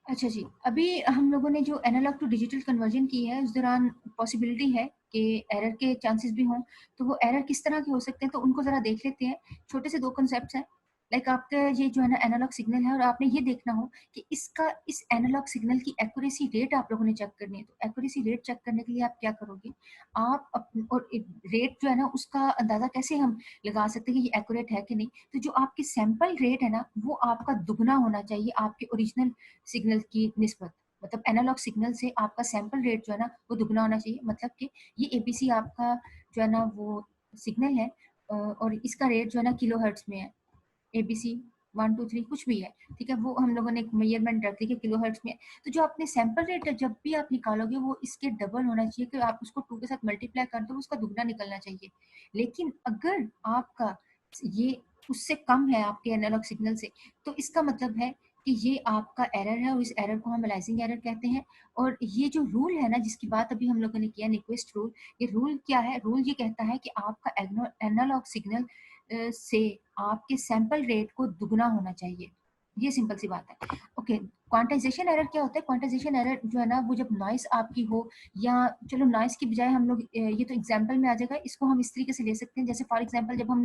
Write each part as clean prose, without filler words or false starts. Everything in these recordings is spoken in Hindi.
अच्छा जी, अभी हम लोगों ने जो एनालॉग टू डिजिटल कन्वर्जन की है, उस दौरान पॉसिबिलिटी है कि एरर के चांसेस भी हों, तो वो एरर किस तरह के हो सकते हैं, तो उनको ज़रा देख लेते हैं। छोटे से 2 कांसेप्ट्स हैं, लाइक आपका ये जो है ना एनालॉग सिग्नल है और आपने ये देखना हो कि इस एनालॉग सिग्नल की एक्यूरेसी रेट आप लोगों ने चेक करनी है। तो एक्यूरेसी रेट चेक करने के लिए आप क्या करोगे, आप अप और रेट जो है ना, उसका अंदाज़ा कैसे हम लगा सकते हैं कि ये एक्यूरेट है कि नहीं? तो जो आपकी सैंपल रेट है ना, वो आपका दुगना होना चाहिए आपके ओरिजिनल सिग्नल की निस्बत। मतलब एनालॉग सिग्नल से आपका सैंपल रेट जो है ना वो दुगना होना चाहिए। मतलब कि ये एबीसी आपका जो है ना वो सिग्नल है, और इसका रेट जो है ना किलोहर्ट्ज़ में है। एबीसी 1 2 3 कुछ भी है, ठीक है? वो हम लोगों ने एक मेजरमेंट रख दी कि किलोहर्ट्ज़ में है। तो जो आपने सैंपल रेट है जब भी आप निकालोगे वो इसके डबल होना चाहिए, कि आप उसको 2 के साथ मल्टीप्लाई कर दो, उसका दुगना निकलना चाहिए। लेकिन अगर आपका ये उससे कम है आपके एनालॉग सिग्नल से, तो इसका मतलब है कि ये आपका एरर है और इस एरर को हम अलाइजिंग एरर कहते हैं। और ये जो रूल है ना जिसकी बात अभी हम लोगों ने किया, न्यूक्विस्ट रूल, ये रूल क्या है? रूल ये कहता है कि आपका एनालॉग सिग्नल से आपके सैंपल रेट को दुगना होना चाहिए। ये सिंपल सी बात है। ओके, क्वांटाइजेशन एरर क्या होता है? क्वांटाइजेशन एरर जो है ना वो जब नॉइस आपकी हो, या चलो नॉइस की बजाय हम लोग ये तो एग्जांपल में आ जाएगा, इसको हम इस तरीके से ले सकते हैं। जैसे फॉर एग्जांपल जब हम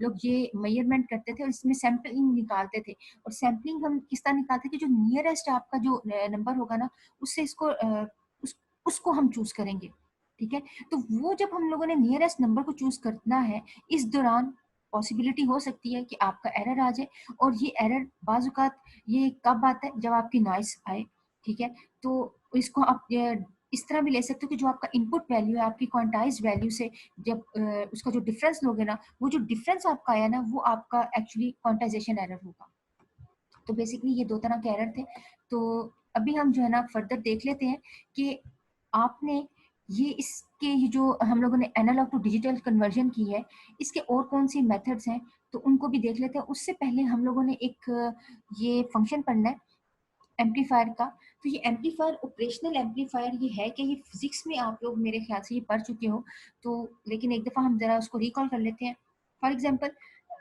लोग ये मेजरमेंट करते थे और इसमें सैंपलिंग निकालते थे, और सैंपलिंग हम किस तरह निकालते थे कि जो नियरेस्ट आपका जो नंबर होगा ना, उससे उसको हम चूज करेंगे। ठीक है? तो वो जब हम लोगों ने नियरेस्ट नंबर को चूज करना है, इस दौरान पॉसिबिलिटी हो सकती है कि आपका एरर आ जाए। और ये एरर बाज़ औक़ात ये कब आता है? जब आपकी नॉइज़ आए, ठीक है? तो इसको आप इस तरह भी ले सकते हो कि जो आपका इनपुट वैल्यू है, आपकी क्वांटाइज़्ड वैल्यू से जब उसका जो डिफरेंस लोगे ना, वो जो डिफरेंस आपका आया ना, वो आपका एक्चुअली क्वांटाइज़ेशन एरर होगा। तो बेसिकली ये 2 तरह के एरर थे। तो अभी हम जो है ना फर्दर देख लेते हैं कि आपने ये जो हम लोगों ने एनालॉग टू डिजिटल कन्वर्जन की है, इसके और कौन-सी मेथड्स हैं, तो उनको भी देख लेते हैं। उससे पहले हम लोगों ने एक ये फंक्शन पढ़ना है एम्पलीफायर का। तो ये एम्पलीफायर ऑपरेशनल एम्पलीफायर ये है कि ये फिज़िक्स में आप लोग मेरे ख़्याल से ये पढ़ चुके हो, तो लेकिन एक दफ़ा हम ज़रा उसको रिकॉल कर लेते हैं। फॉर एग्ज़ाम्पल,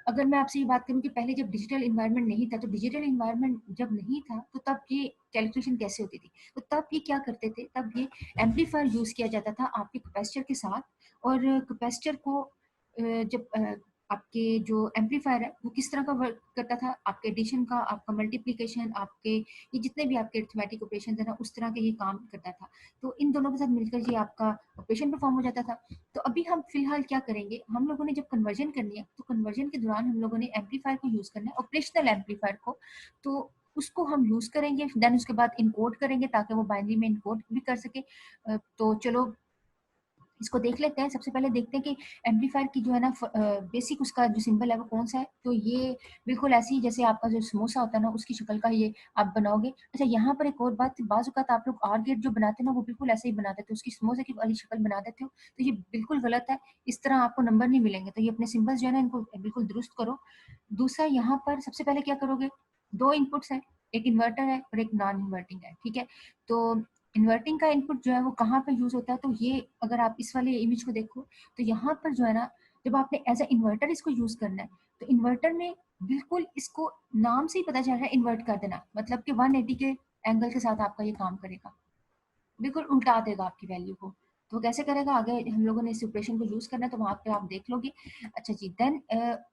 अगर मैं आपसे ये बात करूँ कि पहले जब डिजिटल एनवायरनमेंट नहीं था, तो डिजिटल एनवायरनमेंट जब नहीं था, तो तब ये कैलकुलेशन कैसे होती थी? तो तब ये क्या करते थे, तब ये एम्पलीफायर यूज़ किया जाता था आपके कैपेसिटर के साथ। और कैपेसिटर को जब आपके जो एम्पलीफायर है, वो किस तरह का वर्क करता था? आपके एडिशन का, आपका मल्टीप्लिकेशन, आपके ये जितने भी आपके अरिथमेटिक ऑपरेशंस हैं ना, उस तरह के ये काम करता था। तो इन दोनों के साथ मिलकर ये आपका ऑपरेशन परफ़ॉर्म हो जाता था। तो अभी हम फ़िलहाल क्या करेंगे, हम लोगों ने जब कन्वर्जन करनी है, तो कन्वर्जन के दौरान हम लोगों ने एम्पलीफायर को यूज़ करना है, ऑपरेशनल एम्पलीफायर को। तो उसको हम यूज़ करेंगे, देन उसके बाद एनकोड करेंगे ताकि वो बाइनरी में एनकोड भी कर सके। तो चलो इसको देख लेते हैं। सबसे पहले देखते हैं कि एम्पलीफायर की जो है ना बेसिक उसका जो सिंबल है वो कौन-सा है। तो ये बिल्कुल ऐसे ही जैसे आपका जो समोसा होता है ना, उसकी शक्ल का ये आप बनाओगे। अच्छा, यहाँ पर एक और बात, बाज़ औक़ात आप लोग ऑर गेट जो बनाते हैं ना, वो बिल्कुल ऐसे ही बना देते हो, उसकी समोसे की वाली शक्ल बना देते हो, तो ये बिल्कुल गलत है। इस तरह आपको नंबर नहीं मिलेंगे। तो ये अपने सिंबल्स जो है ना, इनको बिल्कुल दुरुस्त करो। दूसरा, यहाँ पर सबसे पहले क्या करोगे, 2 इनपुट्स हैं, एक इन्वर्टर है और एक नॉन इन्वर्टिंग है, ठीक है? तो इन्वर्टिंग का इनपुट जो है वो कहाँ पे यूज़ होता है, तो ये अगर आप इस वाले इमेज को देखो, तो यहाँ पर जो है ना, जब आपने एज़ अ इन्वर्टर इसको यूज़ करना है, तो इन्वर्टर में बिल्कुल इसको नाम से ही पता चल रहा है इन्वर्ट कर देना, मतलब कि 180 के एंगल के साथ आपका ये काम करेगा। बिल्कुल उल्टा देगा आपकी वैल्यू को। तो कैसे करेगा, आगे हम लोगों ने इस ऑपरेशन को यूज़ करना है, तो वहाँ पे आप देख लोगे। अच्छा जी, देन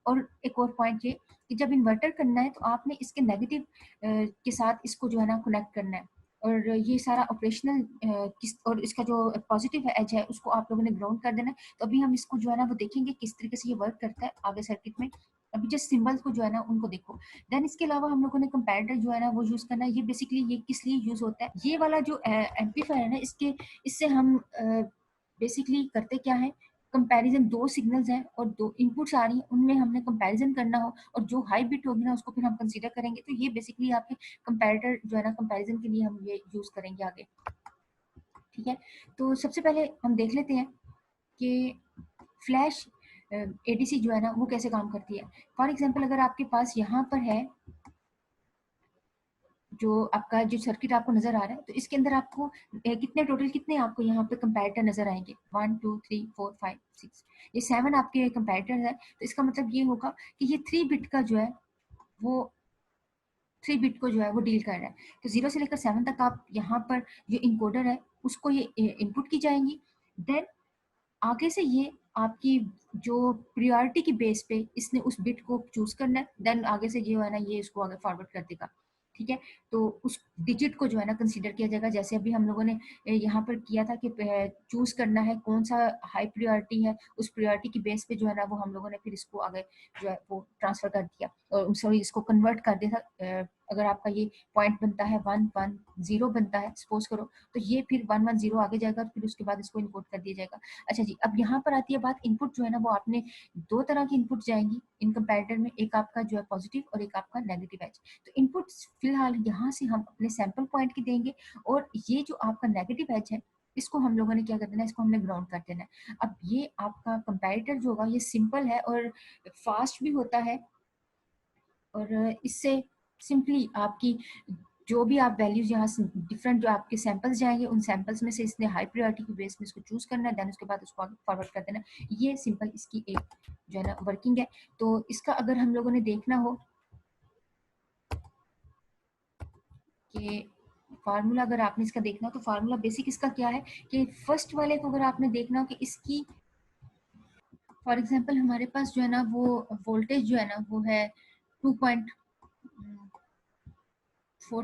और एक और पॉइंट ये कि जब इन्वर्टर करना है तो आपने इसके नेगेटिव के साथ इसको जो है ना कनेक्ट करना है। और ये सारा ऑपरेशनल किस और इसका जो पॉजिटिव एज है उसको आप लोगों ने ग्राउंड कर देना है। तो अभी हम इसको जो है ना वो देखेंगे किस तरीके से ये वर्क करता है आगे सर्किट में। अभी जस्ट सिंबल्स को जो है ना उनको देखो। देन इसके अलावा हम लोगों ने कंपैरेटर जो है ना वो यूज़ करना है। ये बेसिकली ये किस लिए यूज़ होता है? ये वाला जो एम्पलीफायर है ना, इससे हम बेसिकली करते क्या है, कंपैरिज़न 2 सिग्नल्स हैं और 2 इनपुट्स आ रही हैं, उनमें हमने कंपैरिज़न करना हो, और जो हाई बिट होगी ना उसको फिर हम कंसीडर करेंगे। तो ये बेसिकली आपके कंपैरेटर जो है ना कंपैरिज़न के लिए हम ये यूज़ करेंगे आगे, ठीक है? तो सबसे पहले हम देख लेते हैं कि फ्लैश एडीसी जो है ना वो कैसे काम करती है। फॉर एग्ज़ाम्पल, अगर आपके पास यहाँ पर है जो आपका जो सर्किट आपको नज़र आ रहा है, तो इसके अंदर आपको कितने आपको यहाँ पे कंपैरेटर नज़र आएँगे, 1 2 3 4 5 6, ये 7 आपके कंपैरेटर हैं। तो इसका मतलब ये होगा कि ये 3 बिट का जो है वो 3 बिट को जो है वो डील कर रहा है। तो 0 से लेकर 7 तक आप यहाँ पर जो इनकोडर है उसको ये इनपुट की जाएंगी। देन आगे से ये आपकी जो प्रायोरिटी की बेस पे इसने उस बिट को चूज करना है, देन आगे से जो है ना ये इसको आगे फॉरवर्ड कर देगा। ठीक है, तो उस डिजिट को जो है ना कंसीडर किया जाएगा, जैसे अभी हम लोगों ने यहाँ पर किया था कि चूज करना है कौन सा हाई प्रायोरिटी है, उस प्रायोरिटी की बेस पे जो है ना वो हम लोगों ने फिर इसको आगे जो है वो ट्रांसफर कर दिया और सॉरी इसको कन्वर्ट कर दिया था। अगर आपका ये पॉइंट बनता है 110 बनता है सपोज करो, तो ये फिर 110 आगे जाएगा, फिर उसके बाद इसको इनपुट कर दिया जाएगा। अच्छा जी, अब यहाँ पर आती है बात इनपुट जो है ना वो आपने दो तरह की इनपुट जाएंगी इन कंपैरेटर में, एक आपका जो है पॉजिटिव और एक आपका नेगेटिव एज। तो इनपुट फिलहाल यहाँ से हम अपने सैंपल पॉइंट की देंगे, और ये जो आपका नेगेटिव एज है इसको हम लोगों ने क्या कर देना है, इसको हमने ग्राउंड कर देना है। अब ये आपका कंपैरेटर जो होगा ये सिंपल है और फास्ट भी होता है, और इससे सिंपली आपकी जो भी आप वैल्यूज यहाँ से डिफरेंट जो आपके सैंपल्स जाएंगे उन सैंपल्स में से इसने हाई प्रायोरिटी की बेस में इसको चूज करना है, देन उसके बाद उसको आगे फॉरवर्ड कर देना। ये सिंपल इसकी एक जो है ना वर्किंग है। तो इसका अगर हम लोगों ने देखना हो कि फार्मूला, अगर आपने इसका देखना हो तो फार्मूला बेसिक इसका क्या है कि फर्स्ट वाले को अगर आपने देखना हो कि इसकी फॉर एग्जांपल हमारे पास जो है ना वो वोल्टेज जो है ना वो है 2.4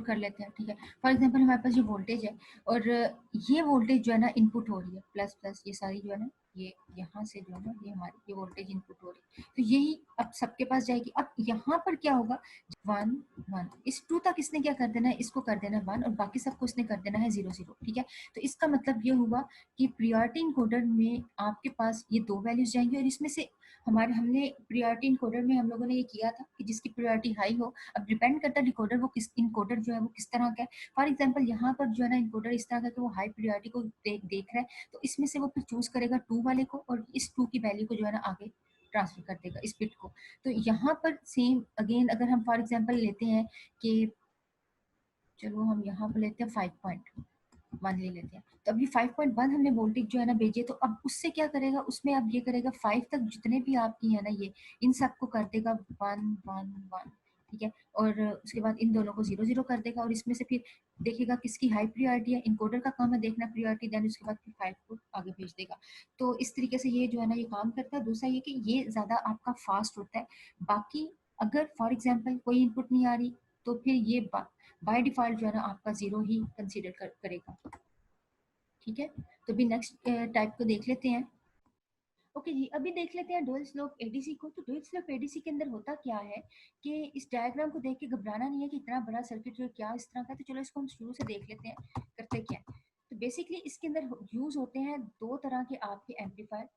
कर लेते हैं। ठीक है, फॉर एग्जांपल हमारे पास ये वोल्टेज है और ये वोल्टेज जो है ना इनपुट हो रही है प्लस प्लस, ये सारी जो है ना ये यहाँ से जो है ना ये हमारी ये वोल्टेज इनपुट हो रही है, तो यही अब सबके पास जाएगी। अब यहाँ पर क्या होगा, 1 1 इस 2 तक इसने क्या कर देना है, इसको कर देना है 1 और बाकी सबको इसने कर देना है 0 0। ठीक है, तो इसका मतलब ये हुआ कि प्रियोरिटी इनकोडर में आपके पास ये दो वैल्यूज जाएंगी, और इसमें से हमने प्रियोरिटी इनकोडर में हम लोगों ने ये किया था कि जिसकी प्रियोरिटी हाई हो। अब डिपेंड करता है डिकोडर वो किस इनकोडर जो है वो किस तरह का है। फॉर एग्जांपल यहाँ पर जो है ना इनकोडर इस तरह का कि वो हाई प्रियोरिटी को देख रहा है, तो इसमें से वो फिर चूज करेगा 2 वाले को और इस 2 की वैल्यू को जो है ना आगे ट्रांसफर कर देगा इस बिट को। तो यहाँ पर सेम अगेन अगर हम फॉर एग्जांपल लेते हैं कि चलो हम यहाँ पर लेते हैं 5.1 ले लेते हैं, तो अभी 5.1 हमने वोल्टेज जो है ना भेजे, तो अब उससे क्या करेगा, उसमें अब ये करेगा 5 तक जितने भी आपकी है ना ये इन सबको कर देगा 1 1 1। ठीक है, और उसके बाद इन दोनों को 0 0 कर देगा, और इसमें से फिर देखेगा किसकी हाई प्रियोरिटी है, इनकोडर का काम है देखना प्रियोरिटी, देन उसके बाद फिर 5 को आगे भेज देगा। तो इस तरीके से ये जो है ना ये काम करता है। दूसरा ये कि ये ज़्यादा आपका फास्ट होता है। बाकी अगर फॉर एग्जाम्पल कोई इनपुट नहीं आ रही तो फिर ये बाय डिफॉल्ट जो है ना आपका 0 ही कंसीडर करेगा। ठीक है, तो भी नेक्स्ट टाइप को देख लेते हैं। ओके जी, अभी देख लेते हैं डुअल स्लोप एडीसी को। तो डुअल स्लोप एडीसी के अंदर होता क्या है कि इस डायग्राम को देख के घबराना नहीं है कि इतना बड़ा सर्किट जो क्या इस तरह का है। तो चलो इसको हम शुरू से देख लेते हैं करते क्या है। तो बेसिकली इसके अंदर यूज होते हैं दो तरह के आपके एम्पलीफायर।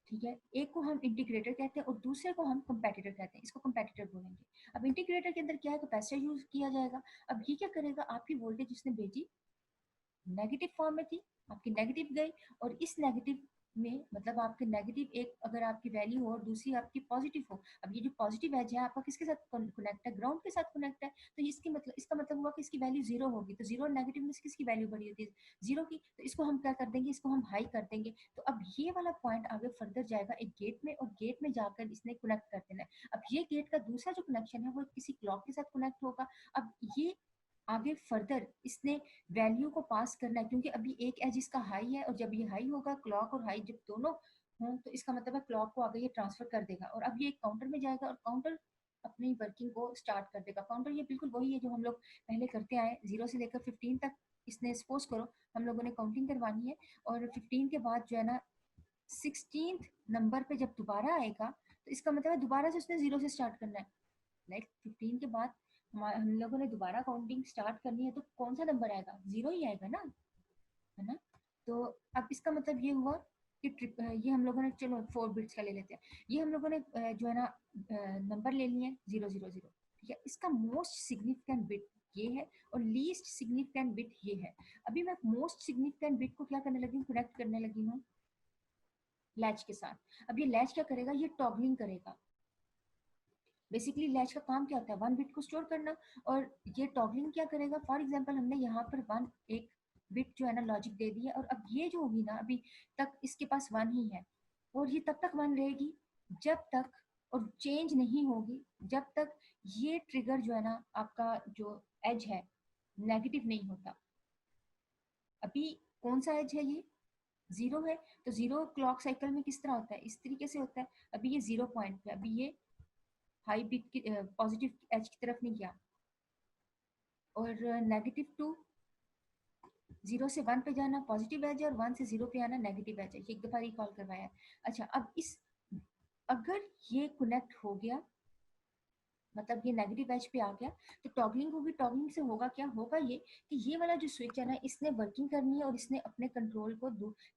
ठीक है, एक को हम इंटीग्रेटर कहते हैं और दूसरे को हम कंपैरेटर कहते हैं, इसको कंपैरेटर बोलेंगे। अब इंटीग्रेटर के अंदर क्या है, कैपेसिटर यूज किया जाएगा। अब ये क्या करेगा, आपकी वोल्टेज इसने भेजी नेगेटिव फॉर्म में थी, आपकी नेगेटिव गई, और इस नेगेटिव में मतलब आपके नेगेटिव एक अगर आपकी वैल्यू हो और दूसरी आपकी पॉजिटिव हो। अब ये जो पॉजिटिव एज है आपका किसके साथ कनेक्ट है, ग्राउंड के साथ कनेक्ट है। तो इसका मतलब हुआ कि इसकी वैल्यू 0 होगी, तो 0 नेगेटिव में से किसकी वैल्यू बड़ी होती है, 0 की। तो इसको हम क्या कर देंगे, इसको हम हाई कर देंगे। तो अब ये वाला पॉइंट आगे फर्दर जाएगा एक गेट में, और गेट में जाकर इसने कनेक्ट कर देना है। अब ये गेट का दूसरा जो कनेक्शन है वो किसी क्लॉक के साथ कनेक्ट होगा। अब ये आगे फर्दर इसने वैल्यू को पास करना है, क्योंकि अभी एक एज इसका हाई है, और जब ये हाई होगा क्लॉक और हाई जब दोनों हों तो इसका मतलब है क्लॉक को आगे ये ट्रांसफर कर देगा, और अब ये काउंटर में जाएगा और काउंटर अपनी वर्किंग को स्टार्ट कर देगा। काउंटर ये बिल्कुल वही है जो हम लोग पहले करते आए, 0 से लेकर 15 तक इसने सपोज करो हम लोगों ने काउंटिंग करवानी है, और 15 के बाद जो है ना 16 नंबर पे जब दोबारा आएगा तो इसका मतलब है दोबारा से उसने 0 से स्टार्ट करना है। लाइक 15 के बाद हम लोगों ने दोबारा काउंटिंग स्टार्ट करनी है, तो कौन सा नंबर आएगा, 0 ही आएगा ना, है ना। तो अब इसका मतलब ये हुआ कि ये हम लोगों ने चलो 4 बिट्स का ले लेते हैं, ये हम लोगों ने जो है ना नंबर ले लिए 0 0 0। ठीक है, इसका मोस्ट सिग्निफिकेंट बिट ये है और लीस्ट सिग्निफिकेंट बिट ये है। अभी मैं मोस्ट सिग्निफिकेंट बिट को क्या करने लगी हूँ, कनेक्ट करने लगी हूँ लैच के साथ। अब ये लैच क्या करेगा, ये टॉगलिंग करेगा। बेसिकली लैच का काम क्या होता है, 1 बिट को स्टोर करना, और ये टॉगलिंग क्या करेगा। फॉर एग्जांपल हमने यहाँ पर 1 एक बिट जो है ना लॉजिक दे दी है, और अब ये जो होगी ना अभी तक इसके पास 1 ही है, और ये तब तक 1 रहेगी जब तक, और चेंज नहीं होगी जब तक ये ट्रिगर जो है ना आपका जो एज है नेगेटिव नहीं होता। अभी कौन सा एज है ये? जीरो है। तो जीरो क्लॉक साइकिल में किस तरह होता है? इस तरीके से होता है। अभी ये जीरो पॉइंट पे, अभी ये हाई बीट की पॉजिटिव एज की तरफ नहीं गया, और नेगेटिव टू जीरो से वन पे जाना पॉजिटिव एज है, और वन से जीरो पे आना नेगेटिव एज है। ये एक दफा रिकॉल करवाया है। अच्छा, अब इस अगर ये कनेक्ट हो गया, मतलब ये नेगेटिव एज पे आ गया, तो टॉगलिंग होगी। टॉगलिंग से होगा क्या? होगा ये कि ये वाला जो स्विच है ना, इसने वर्किंग करनी है और इसने अपने कंट्रोल को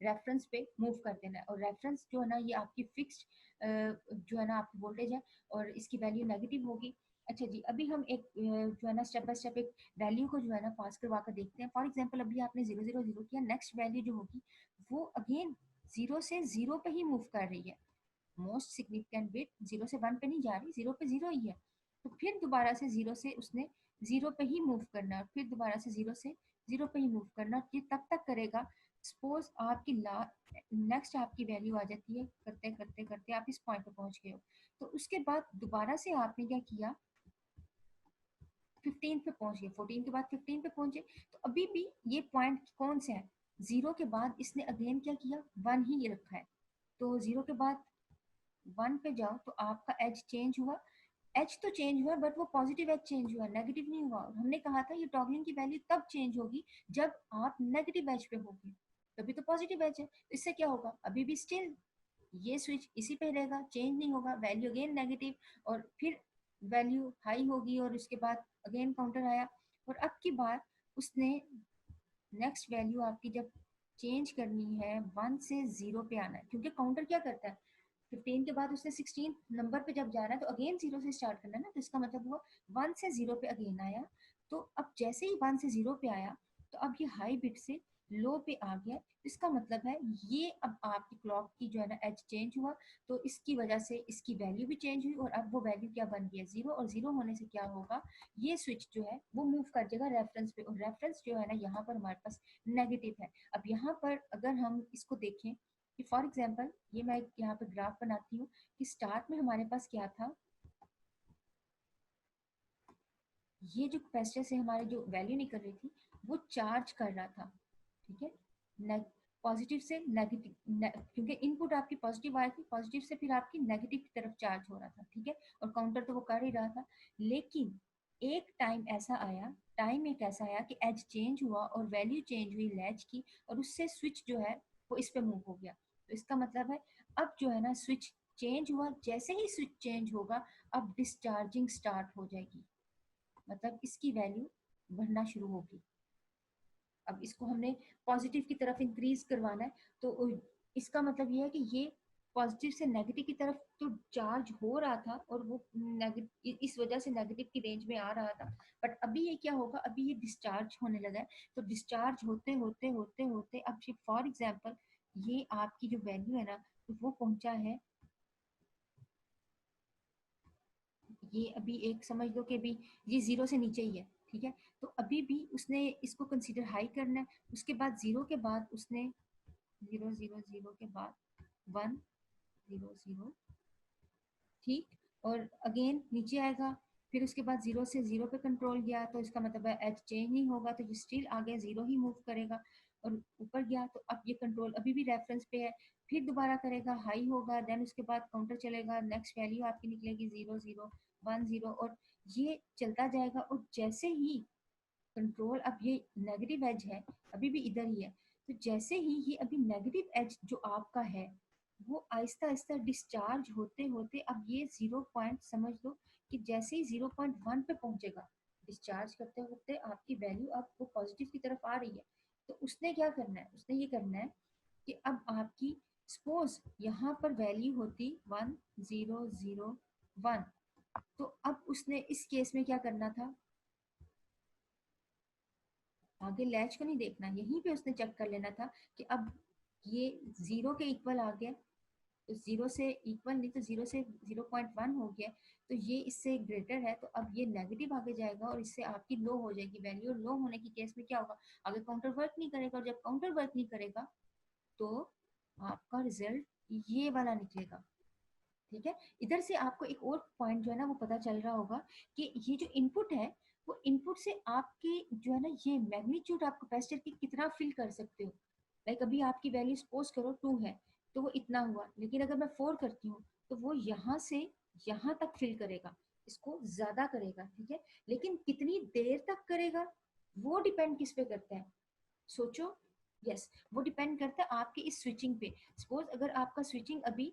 रेफरेंस पे मूव कर देना है। और रेफरेंस जो है ना, ये आपकी फिक्स्ड जो है ना आपकी वोल्टेज है, और इसकी वैल्यू नेगेटिव होगी। अच्छा जी, अभी हम एक जो है ना स्टेप बाय स्टेप एक वैल्यू को जो है ना पास करवा कर देखते हैं। फॉर एग्जाम्पल, अभी आपने 0 0 0 किया, नेक्स्ट वैल्यू जो होगी वो अगेन जीरो से जीरो पे ही मूव कर रही है। मोस्ट सिग्निफिकेंट बिट जीरो से वन पे नहीं जा रही, जीरो पे जीरो ही है। तो फिर दोबारा से जीरो से उसने जीरो पे ही मूव करना है, और फिर दोबारा से जीरो से जीरो पे ही मूव करना। ये तब तक करेगा, सपोज आपकी नेक्स्ट आपकी वैल्यू आ जाती है, करते करते करते आप इस पॉइंट पे पहुंच गए हो। तो उसके बाद दोबारा से आपने क्या किया, 15 पे पहुंच गए, 14 के बाद 15 पे पहुंचे। तो अभी भी ये पॉइंट कौन से है? जीरो के बाद इसने अगेन क्या किया, वन ही ये रखा है। तो जीरो के बाद वन पे जाओ तो आपका एज चेंज हुआ। एच तो चेंज हुआ, बट वो पॉजिटिव एच चेंज हुआ, नेगेटिव नहीं हुआ। और हमने कहा था ये टॉगलिंग की वैल्यू तब चेंज होगी जब आप नेगेटिव एच पे होगी, तभी तो पॉजिटिव एच है। तो इससे क्या होगा, अभी भी स्टिल ये स्विच इसी पे रहेगा, चेंज नहीं होगा, वैल्यू अगेन नेगेटिव, और फिर वैल्यू हाई होगी, और उसके बाद अगेन काउंटर आया। और अब की बार उसने नेक्स्ट वैल्यू आपकी जब चेंज करनी है, वन से जीरो पे आना है, क्योंकि काउंटर क्या करता है, 15 के बाद उसने 16 नंबर पे जब जा रहा है तो अगेन जीरो से स्टार्ट करना है ना। तो इसका मतलब हुआ वन से जीरो पे अगेन आया। तो अब जैसे ही वन से जीरो पे आया, तो अब ये हाई बिट से लो पे आ गया। इसका मतलब है ये अब आपकी क्लॉक की जो है ना एज चेंज हुआ, तो इसकी वजह से इसकी वैल्यू भी चेंज हुई, और अब वो वैल्यू क्या बन गई है, जीरो। और जीरो होने से क्या होगा, ये स्विच जो है वो मूव कर जाएगा रेफरेंस पे, और रेफरेंस जो है ना यहाँ पर हमारे पास नेगेटिव है। अब यहाँ पर अगर हम इसको देखें कि फॉर एग्जाम्पल, ये मैं यहाँ पे ग्राफ बनाती हूँ कि स्टार्ट में हमारे पास क्या था, ये जो कैपेसिटर से हमारी जो वैल्यू निकल रही थी वो चार्ज कर रहा था, ठीक है, पॉजिटिव से नेगेटिव, क्योंकि इनपुट आपकी पॉजिटिव आई थी, पॉजिटिव से फिर आपकी नेगेटिव की तरफ चार्ज हो रहा था, ठीक है। और काउंटर तो वो कर ही रहा था। लेकिन एक टाइम एक ऐसा आया कि एज चेंज हुआ और वैल्यू चेंज हुई लैच की, और उससे स्विच जो है वो इस पे मूव हो गया। तो इसका मतलब है अब जो है ना स्विच चेंज हुआ, जैसे ही स्विच चेंज होगा अब डिस्चार्जिंग स्टार्ट हो जाएगी, मतलब इसकी वैल्यू बढ़ना शुरू होगी। अब इसको हमने पॉजिटिव की तरफ इंक्रीज करवाना है, तो इसका मतलब ये है कि ये पॉजिटिव से नेगेटिव की तरफ तो चार्ज हो रहा था, और वो नेगेटिव इस वजह से नेगेटिव की रेंज में आ रहा था। बट अभी ये क्या होगा, अभी ये डिस्चार्ज होने लगा है। तो डिस्चार्ज होते होते होते होते अब फॉर एग्जाम्पल ये आपकी जो वैल्यू है ना, तो वो पहुंचा है, ये अभी एक समझ लो कि अभी ये जीरो से नीचे ही है, ठीक है। तो अभी भी उसने इसको कंसीडर हाई करना है। उसके बाद जीरो के बाद उसने जीरो जीरो जीरो के बाद वन जीरो जीरो, ठीक। और अगेन नीचे आएगा, फिर उसके बाद जीरो से जीरो पे कंट्रोल गया, तो इसका मतलब है एच चेंज नहीं होगा, तो ये स्टिल आगे जीरो ही मूव करेगा। और ऊपर गया तो अब ये कंट्रोल अभी भी रेफरेंस पे है, फिर दोबारा करेगा, हाई होगा, देन उसके बाद काउंटर चलेगा, नेक्स्ट वैल्यू आपकी निकलेगी जीरो जीरो वन जीरो, और ये चलता जाएगा। और जैसे ही कंट्रोल, अब ये नेगेटिव एज है, अभी भी इधर ही है, तो जैसे ही ये अभी नेगेटिव एज जो आपका है वो आहिस्ता आहिस्ता डिस्चार्ज होते होते, अब ये जीरो पॉइंट समझ लो कि जैसे ही 0.1 पे पहुंचेगा, डिस्चार्ज करते होते आपकी वैल्यू अब वो पॉजिटिव की तरफ आ रही है। तो उसने क्या करना है, उसने ये करना है कि अब आपकी सपोज यहाँ पर वैल्यू होती 1001, तो अब उसने इस केस में क्या करना था, आगे लैच को नहीं देखना, यहीं पे उसने चेक कर लेना था कि अब ये जीरो के इक्वल आ गया, तो जीरो से इक्वल नहीं तो जीरो से 0.1 हो गया, तो ये इससे ग्रेटर है, तो अब ये नेगेटिव आगे जाएगा और इससे आपकी लो हो जाएगी वैल्यू। लो होने की केस में क्या होगा, आगे काउंटर वर्क नहीं करेगा, और जब काउंटर वर्क नहीं करेगा तो आपका रिजल्ट ये वाला निकलेगा। ठीक है। इधर से आपको एक और पॉइंट जो है ना वो पता चल रहा होगा कि ये जो इनपुट है वो इनपुट से आपके जो है ना ये मैग्नीट्यूड आप कैपेसिटर की कितना फिल कर सकते हो। लाइक अभी आपकी वैल्यू सपोज करो 2 है तो वो इतना हुआ, लेकिन अगर मैं 4 करती हूँ तो वो यहाँ से यहाँ तक फिल करेगा, इसको ज्यादा करेगा। ठीक है, लेकिन कितनी देर तक करेगा वो डिपेंड किस पे करता है, सोचो। यस, वो डिपेंड करता है आपकी इस स्विचिंग पे। सपोज अगर आपका स्विचिंग अभी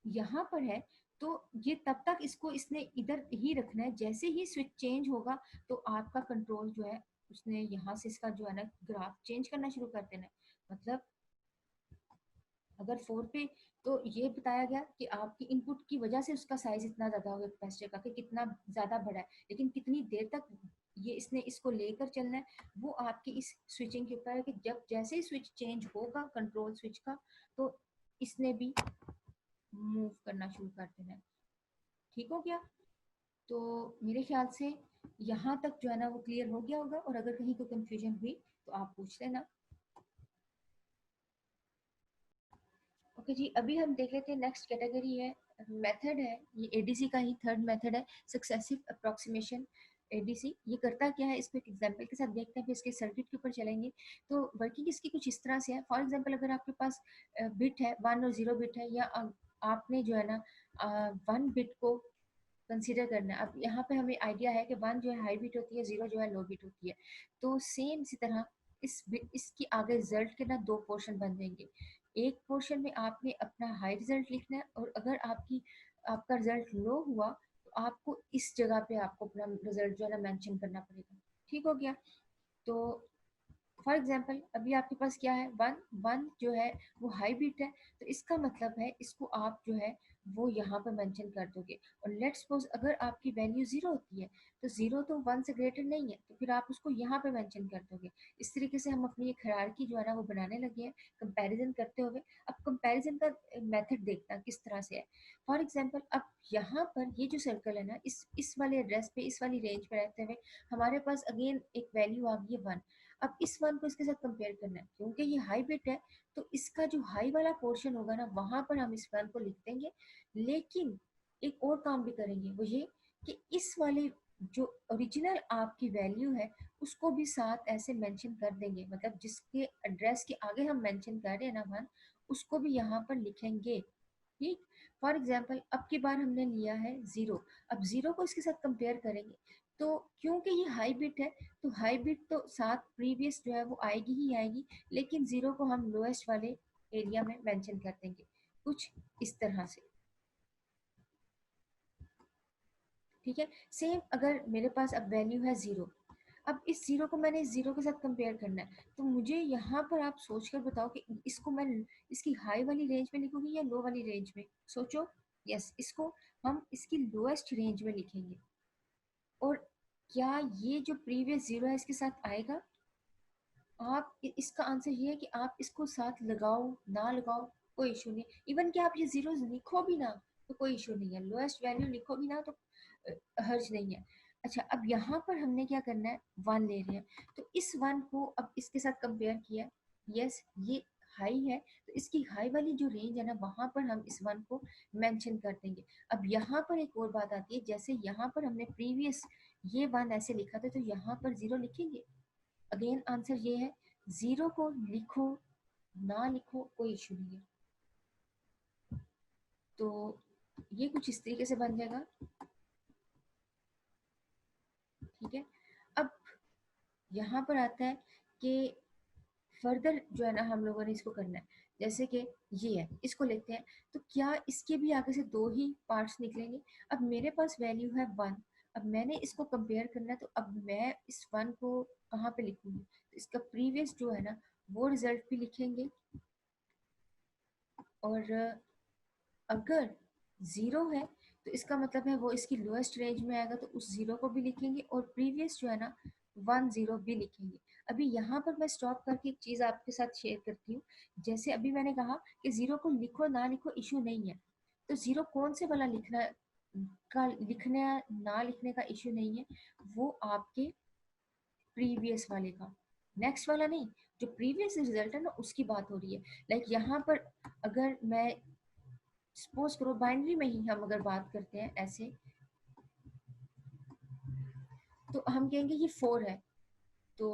यहाँ पर है तो ये तब तक इसको इसने इधर ही रखना है, जैसे ही स्विच चेंज होगा तो आपका कंट्रोल जो है उसने यहाँ से इसका जो है ना ग्राफ चेंज करना शुरू कर देना है। मतलब अगर 4 पे तो ये बताया गया कि आपकी इनपुट की वजह से उसका साइज इतना ज्यादा हो गया कैपेसिटर का कि कितना ज्यादा बड़ा है, लेकिन कितनी देर तक ये इसने इसको लेकर चलना है वो आपकी इस स्विचिंग के ऊपर है कि जब जैसे ही स्विच चेंज होगा कंट्रोल स्विच का तो इसने भी मूव करना शुरू कर देना है। ठीक हो गया? तो मेरे ख्याल से यहाँ तक जो है ना वो क्लियर हो गया होगा, और अगर कहीं कोई कंफ्यूजन हुई तो आप पूछ लेना। ओके जी, अभी हम देख लेते हैं नेक्स्ट कैटेगरी है, मेथड है, ये एडीसी का ही थर्ड मेथड है, सक्सेसिव अप्रोक्सीमेशन एडीसी। ये करता क्या है इसको एक एग्जांपल के साथ देखते हैं, फिर इसके सर्किट के ऊपर चलेंगे। तो वर्किंग इसकी कुछ इस तरह से है। फॉर एग्जांपल अगर आपके पास बिट है 1 और 0 बिट है, या आपने जो है ना 1 बिट को कंसीडर करना है। अब यहाँ पे हमें आइडिया है कि 1 जो है हाई बीट होती है, 0 जो है लो बीट होती है। तो सेम इसी तरह इसकी आगे रिजल्ट के ना दो पोर्शन बन जाएंगे। एक पोर्शन में आपने अपना हाई रिजल्ट लिखना है, और अगर आपका रिजल्ट लो हुआ तो आपको इस जगह पे आपको अपना रिजल्ट जो है ना मेंशन करना पड़ेगा। ठीक हो गया? तो फॉर एग्जाम्पल अभी आपके पास क्या है, 1 1 जो है वो हाई बीट है, तो इसका मतलब है इसको आप जो है वो यहाँ पर मेंशन कर दोगे। और लेट्स सपोज अगर आपकी वैल्यू 0 होती है तो 0 तो 1 से ग्रेटर नहीं है, तो फिर आप उसको यहाँ पे मेंशन कर दोगे। इस तरीके से हम अपनी एक हायरार्की जो है ना वो बनाने लगे हैं कंपैरिजन करते हुए। अब कंपैरिजन का मेथड देखना किस तरह से है। फॉर एग्जाम्पल अब यहाँ पर ये जो सर्कल है ना, इस वाले एड्रेस पे, इस वाली रेंज पे रहते हुए हमारे पास अगेन एक वैल्यू आ गई है 1। अब इस 1 को इसके साथ कंपेयर करना है, क्योंकि ये हाई बिट है तो इसका जो हाई वाला पोर्शन होगा ना वहां पर हम इस 1 को लिख देंगे। लेकिन एक और काम भी करेंगे, वो ये कि इस वाले जो ओरिजिनल आपकी वैल्यू है उसको भी साथ ऐसे मेंशन कर देंगे। मतलब जिसके एड्रेस के आगे हम मेंशन कर रहे हैं ना 1, उसको भी यहाँ पर लिखेंगे। ठीक। फॉर एग्जाम्पल अब की बार हमने लिया है 0। अब 0 को इसके साथ कंपेयर करेंगे तो क्योंकि ये हाई बिट है तो हाई बिट तो साथ प्रीवियस जो है वो आएगी ही आएगी, लेकिन 0 को हम लोएस्ट वाले एरिया में मेंशन कर देंगे कुछ इस तरह से। ठीक है। सेम अगर मेरे पास अब वैल्यू है 0, अब इस 0 को मैंने इस 0 के साथ कंपेयर करना है, तो मुझे यहाँ पर आप सोच कर बताओ कि इसको मैं इसकी हाई वाली रेंज में लिखूंगी या लो वाली रेंज में, सोचो। यस, इसको हम इसकी लोएस्ट रेंज में लिखेंगे। और क्या ये जो प्रीवियस 0 है इसके साथ आएगा? आप इसका आंसर ये है कि आप इसको साथ लगाओ ना लगाओ कोई इशू नहीं। इवन कि आप ये 0 लिखो भी ना तो कोई इशू नहीं है, लोएस्ट वैल्यू लिखो भी ना तो हर्ज नहीं है। अच्छा, अब यहाँ पर हमने क्या करना है, 1 ले रहे हैं, तो इस 1 को अब इसके साथ कंपेयर किया। यस, ये हाई है तो इसकी हाई वाली जो रेंज है ना वहां पर हम इस 1 को मेंशन कर देंगे। अब यहाँ पर एक और बात आती है, जैसे यहाँ पर हमने प्रीवियस ये 1 ऐसे लिखा था तो यहाँ पर 0 लिखेंगे। अगेन आंसर ये है, 0 को लिखो ना लिखो कोई इशू नहीं है। तो ये कुछ इस तरीके से बन जाएगा। ठीक है। अब यहाँ पर आता है कि फर्दर जो है ना हम लोगों ने इसको करना है। जैसे कि ये है, इसको लेते हैं, तो क्या इसके भी आगे से दो ही पार्ट्स निकलेंगे? अब मेरे पास वैल्यू है 1, अब मैंने इसको कंपेयर करना है, तो अब मैं इस 1 को कहाँ पे लिखूंगी? तो इसका प्रीवियस जो है ना वो रिजल्ट भी लिखेंगे, और अगर 0 है तो इसका मतलब है वो इसकी लोएस्ट रेंज में आएगा, तो उस 0 को भी लिखेंगे, और प्रीवियस जो है ना 1 0 भी लिखेंगे। अभी यहाँ पर मैं स्टॉप करके एक चीज़ आपके साथ शेयर करती हूँ। जैसे अभी मैंने कहा कि 0 को लिखो ना लिखो इशू नहीं है, तो 0 कौन से वाला लिखने ना लिखने का इशू नहीं है, वो आपके प्रीवियस वाले का, नेक्स्ट वाला नहीं। जो प्रीवियस रिजल्ट है ना उसकी बात हो रही है। लाइक यहाँ पर अगर मैं सपोज करो बाइनरी में ही हम अगर बात करते हैं ऐसे, तो हम कहेंगे ये 4 है। तो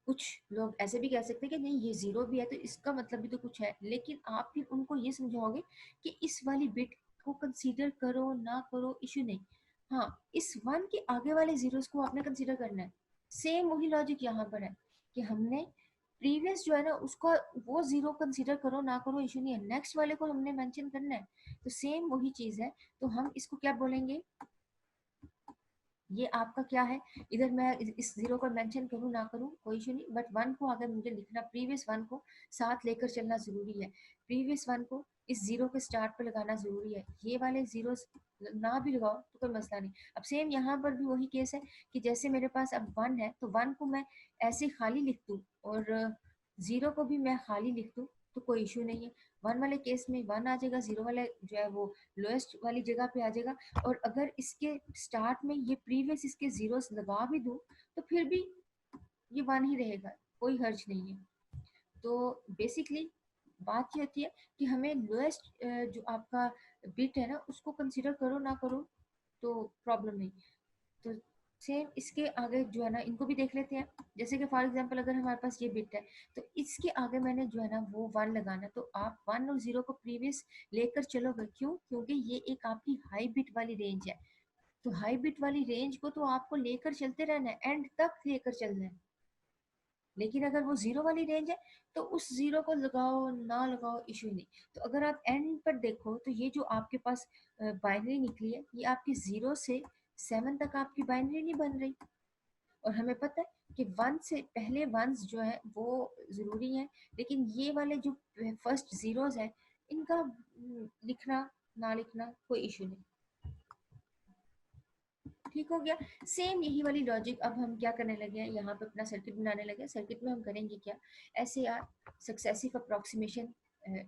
कुछ लोग ऐसे भी कह सकते हैं कि नहीं ये 0 भी है तो इसका मतलब भी तो कुछ है, लेकिन आप फिर उनको ये समझाओगे कि इस वाली बिट को कंसीडर करो ना करो इशू नहीं, हाँ इस 1 के आगे वाले जीरोस को आपने कंसीडर करना है। सेम वही लॉजिक यहाँ पर है कि हमने प्रीवियस जो है ना उसका वो 0 कंसीडर करो ना करो इशू नहीं है, नेक्स्ट वाले को हमने मेंशन करना है। तो सेम वही चीज है। तो हम इसको क्या बोलेंगे, ये आपका क्या है, इधर मैं इस 0 को मेंशन करूँ ना करूँ कोई इशू नहीं, बट 1 को अगर मुझे लिखना, प्रीवियस 1 को साथ लेकर चलना जरूरी है, प्रीवियस 1 को इस 0 के स्टार्ट पर लगाना जरूरी है। ये वाले जीरो ना भी लगाओ तो कोई मसला नहीं। अब सेम यहाँ पर भी वही केस है कि जैसे मेरे पास अब 1 है तो 1 को मैं ऐसे खाली लिख दूँ और 0 को भी मैं खाली लिख दूँ तो कोई इशू नहीं है। 1 वाले केस में 1 आ जाएगा, 0 वाला जो है वो लोएस्ट वाली जगह पे आ जाएगा। और अगर इसके स्टार्ट में ये प्रीवियस इसके जीरोस लगा भी दूं तो फिर भी ये 1 ही रहेगा, कोई हर्ज नहीं है। तो बेसिकली बात ये होती है कि हमें लोएस्ट जो आपका बिट है ना उसको कंसीडर करो ना करो तो प्रॉब्लम नहीं। तो सेम इसके आगे जो है ना इनको भी देख लेते हैं। जैसे कि फॉर एग्जांपल अगर हमारे पास ये बिट है तो इसके आगे मैंने जो है ना वो 1 लगाना, तो आप 1 और 0 को प्रीवियस लेकर चलोगे, क्यों, क्योंकि ये एक आपकी हाई बिट वाली रेंज है। तो हाई बिट वाली रेंज को तो आपको लेकर चलते रहना है, एंड तक लेकर चलना है। लेकिन अगर वो 0 वाली रेंज है तो उस 0 को लगाओ ना लगाओ इशू नहीं। तो अगर आप एंड पर देखो तो ये जो आपके पास बाइनरी निकली है ये आपकी 0 से 7 तक आपकी बाइनरी नहीं बन रही। और हमें पता है कि 1 से पहले वंस जो है वो जरूरी है, लेकिन ये वाले जो फर्स्ट जीरोस है इनका लिखना ना लिखना कोई इशू नहीं। ठीक हो गया। सेम यही वाली लॉजिक अब हम क्या करने लगे हैं, यहाँ पे अपना सर्किट बनाने लगे हैं। सर्किट में हम करेंगे क्या, ऐसे यार सक्सेसिव अप्रोक्सीमेशन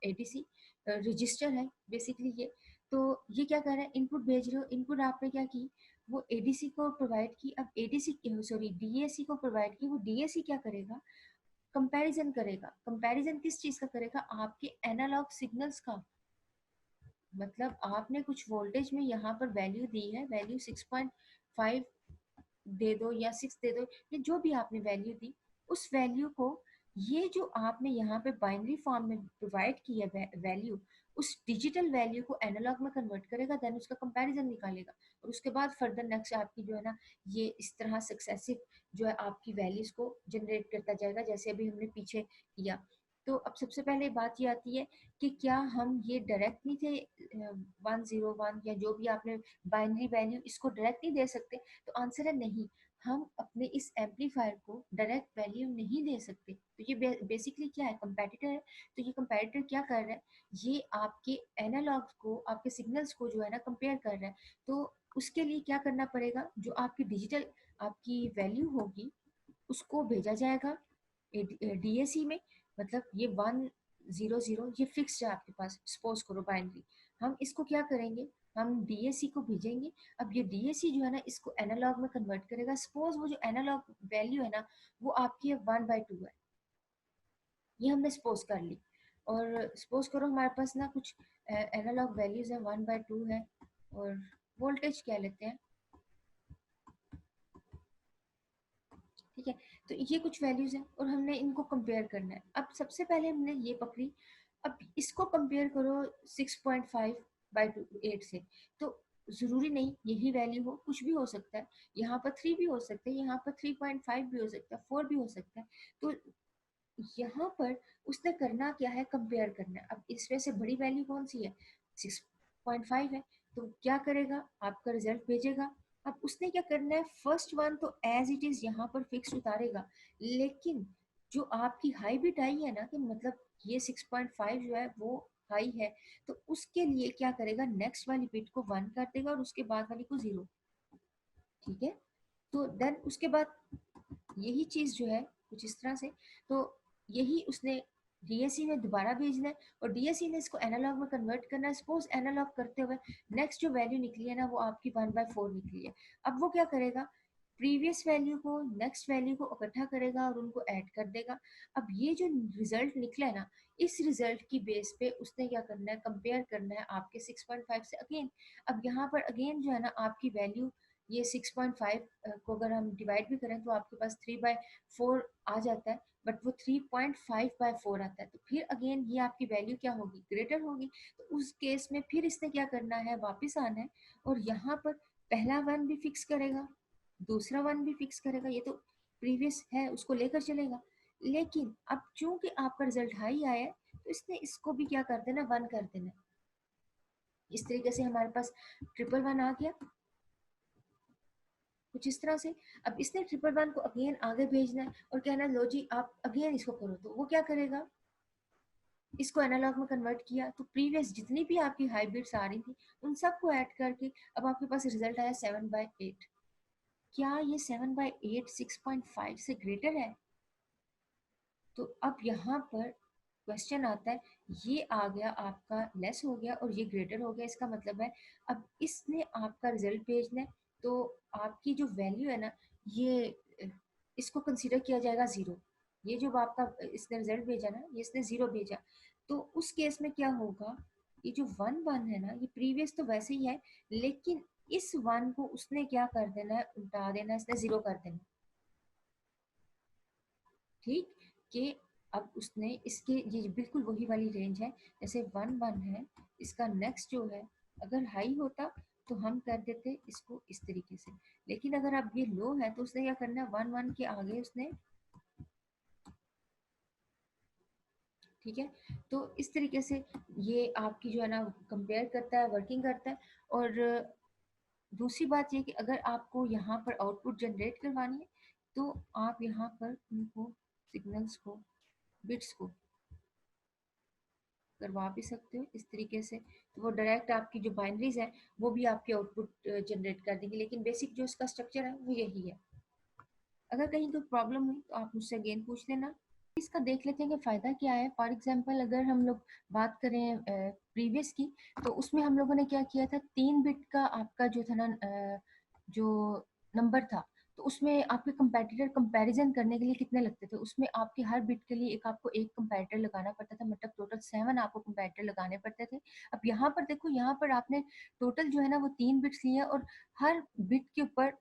एडीसी रजिस्टर है बेसिकली ये। तो ये क्या कर रहा है, इनपुट भेज रहे हो, इनपुट आपने क्या की, वो एडीसी को प्रोवाइड की। अब एडीसी सॉरी डीएसी को प्रोवाइड की, वो डीएसी क्या करेगा, कंपैरिजन करेगा। कंपैरिजन किस चीज का करेगा, आपके एनालॉग सिग्नल्स का। मतलब आपने कुछ वोल्टेज में यहाँ पर वैल्यू दी है, वैल्यू 6.5 दे दो या 6 दे दो, या जो भी आपने वैल्यू दी, उस वैल्यू को ये जो आपने यहाँ पे बाइनरी फॉर्म में प्रोवाइड की है वैल्यू, उस डिजिटल वैल्यू को एनालॉग में कन्वर्ट करेगा, देन उसका कंपैरिजन निकालेगा। और उसके बाद फर्दर नेक्स्ट आपकी जो है ना ये इस तरह सक्सेसिव जो है आपकी वैल्यूज को जनरेट करता जाएगा, जैसे अभी हमने पीछे किया। तो अब सबसे पहले बात ये आती है कि क्या हम ये डायरेक्टली थे 101 या जो भी आपने बाइनरी वैल्यू इसको डायरेक्ट नहीं दे सकते, तो आंसर है नहीं। हम अपने इस एम्पलीफायर को डायरेक्ट वैल्यू नहीं दे सकते। तो ये बेसिकली क्या है, कंपैरेटर है। तो ये कंपैरेटर क्या कर रहा है, ये आपके एनालॉग को, आपके सिग्नल्स को जो है ना कंपेयर कर रहा है। तो उसके लिए क्या करना पड़ेगा, जो आपकी डिजिटल आपकी वैल्यू होगी उसको भेजा जाएगा डीएसी में। मतलब ये 100 ये फिक्स्ड है आपके पास, सपोज करो बाइनरी। हम इसको क्या करेंगे, हम डीएसी को भेजेंगे। अब ये डीएसी जो है ना इसको एनालॉग में कन्वर्ट करेगा। सपोज वो जो एनालॉग वैल्यू है ना वो आपकी 1/2 है, ये हमने सपोज कर ली। और सपोज करो हमारे पास ना कुछ एनालॉग वैल्यूज है, 1/2 है, और वोल्टेज क्या लेते हैं, ठीक है। तो ये कुछ वैल्यूज हैं और हमने इनको कंपेयर करना है। अब सबसे पहले हमने ये पकड़ी, अब इसको कंपेयर करो 6.5/8 से। तो जरूरी नहीं यही वैल्यू हो, कुछ भी हो सकता है। यहाँ पर 3 भी हो सकता है, यहाँ पर 3.5 भी हो सकता है, 4 भी हो सकता है। तो यहाँ पर उसने करना क्या है, कंपेयर करना है। अब इसमें से बड़ी वैल्यू कौन सी है, 6.5 है। तो क्या करेगा, आपका रिजल्ट भेजेगा। अब उसने क्या करना है, फर्स्ट वन तो एज इट इज यहाँ पर फिक्स उतारेगा, लेकिन जो आपकी हाई बिट आई है ना, कि मतलब ये 6.5 जो है वो हाई है, तो उसके लिए क्या करेगा, नेक्स्ट वाली बिट को 1 कर देगा और उसके बाद वाली को 0। ठीक है। तो देन उसके बाद यही चीज जो है कुछ इस तरह से, तो यही उसने डीएससी में दोबारा भेजना है और डीएससी ने इसको एनालॉग में कन्वर्ट करना है। सपोज एनालॉग करते हुए नेक्स्ट जो वैल्यू निकली है ना वो आपकी 1/4 निकली है। अब वो क्या करेगा, प्रीवियस वैल्यू को नेक्स्ट वैल्यू को इकट्ठा करेगा और उनको ऐड कर देगा। अब ये जो रिजल्ट निकला है ना, इस रिजल्ट की बेस पे उसने क्या करना है, कंपेयर करना है आपके 6.5 से अगेन। अब यहाँ पर अगेन जो है ना आपकी वैल्यू, ये 6.5 को अगर हम डिवाइड भी करें तो आपके पास 3/4 आ जाता है, बट वो 3.5/4 आता है। तो फिर अगेन ये आपकी वैल्यू क्या होगी, ग्रेटर होगी। तो उस केस में फिर इसने क्या करना है, वापस आना है और यहाँ पर पहला वन भी फिक्स करेगा, दूसरा वन भी फिक्स करेगा। ये तो प्रीवियस है उसको लेकर चलेगा, लेकिन अब चूंकि आपका रिजल्ट हाई आया है तो इसने इसको भी क्या कर देना, वन कर देना। इस तरीके से हमारे पास 111 आ गया, कुछ इस तरह से। अब इसने 111 को अगेन आगे भेजना है और कहना है लो जी आप अगेन इसको करो। तो वो क्या करेगा, इसको एनालॉग में कन्वर्ट किया, तो प्रीवियस जितनी भी आपकी हाई बिट्स आ रही थी उन सबको ऐड करके अब आपके पास रिजल्ट आया 7/8। क्या ये 7/8 6.5 से ग्रेटर है? तो अब यहाँ पर क्वेश्चन आता है, ये आ गया आपका लेस हो गया और ये ग्रेटर हो गया। इसका मतलब है अब इसने आपका रिजल्ट भेजना है, तो आपकी जो वैल्यू है ना, ये इसको कंसीडर किया जाएगा जीरो। ये जो आपका इसने रिजल्ट भेजा ना, ये इसने जीरो भेजा, तो उस केस में क्या होगा, ये जो 1/1 है ना, ये प्रीवियस तो वैसे ही है, लेकिन इस वन को उसने क्या कर देना है, उल्टा देना है, इसने जीरो कर देना। ठीक, कि अब उसने इसके, ये बिल्कुल वही वाली रेंज है जैसे 1/1 है, इसका नेक्स्ट जो है अगर हाई होता तो हम कर देते इसको इस तरीके से, लेकिन अगर अब ये लो है तो उसने क्या करना है, 1/1 के आगे उसने, ठीक है। तो इस तरीके से ये आपकी जो है ना कंपेयर करता है, वर्किंग करता है। और दूसरी बात ये कि अगर आपको यहाँ पर आउटपुट जनरेट करवानी है तो आप यहाँ पर उनको सिग्नल्स को, बिट्स को करवा भी सकते हो इस तरीके से। तो वो डायरेक्ट आपकी जो बाइनरीज है वो भी आपके आउटपुट जनरेट कर देंगे, लेकिन बेसिक जो इसका स्ट्रक्चर है वो यही है। अगर कहीं कोई प्रॉब्लम हुई तो आप मुझसे अगेन पूछ लेना। इसका देख लेते हैं कि फ़ायदा क्या है। फॉर एग्जांपल अगर हम लोग बात करें प्रीवियस की, तो उसमें हम लोगों ने क्या किया था, 3 बिट का आपका जो था ना जो नंबर था, तो उसमें आपके कंपैरेटर कंपैरिजन करने के लिए कितने लगते थे, उसमें आपके हर बिट के लिए एक आपको एक कंपैरेटर लगाना पड़ता था, मतलब टोटल 7 आपको कंपैरेटर लगाने पड़ते थे। अब यहाँ पर देखो, यहाँ पर आपने टोटल जो है ना वो 3 बिट्स लिए और हर बिट के ऊपर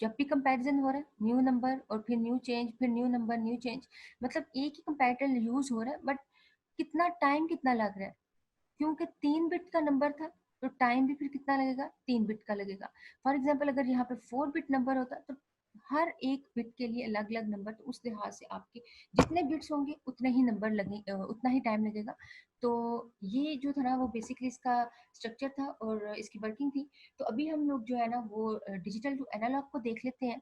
जब भी कंपैरिजन हो रहा है, न्यू नंबर और फिर न्यू चेंज, फिर न्यू नंबर न्यू चेंज, मतलब एक ही कंपैरेटर यूज हो रहा है, बट कितना टाइम कितना लग रहा है, क्योंकि 3 बिट का नंबर था तो टाइम भी फिर कितना लगेगा, 3 बिट का लगेगा। फॉर एग्जाम्पल अगर यहाँ पे 4 बिट नंबर होता तो हर एक बिट के लिए अलग अलग नंबर, तो उस लिहाज से आपके जितने बिट्स होंगे उतने ही नंबर लगे, उतना ही टाइम लगेगा। तो ये जो था ना वो बेसिकली इसका स्ट्रक्चर था और इसकी वर्किंग थी। तो अभी हम लोग जो है ना वो डिजिटल टू एनालॉग को देख लेते हैं।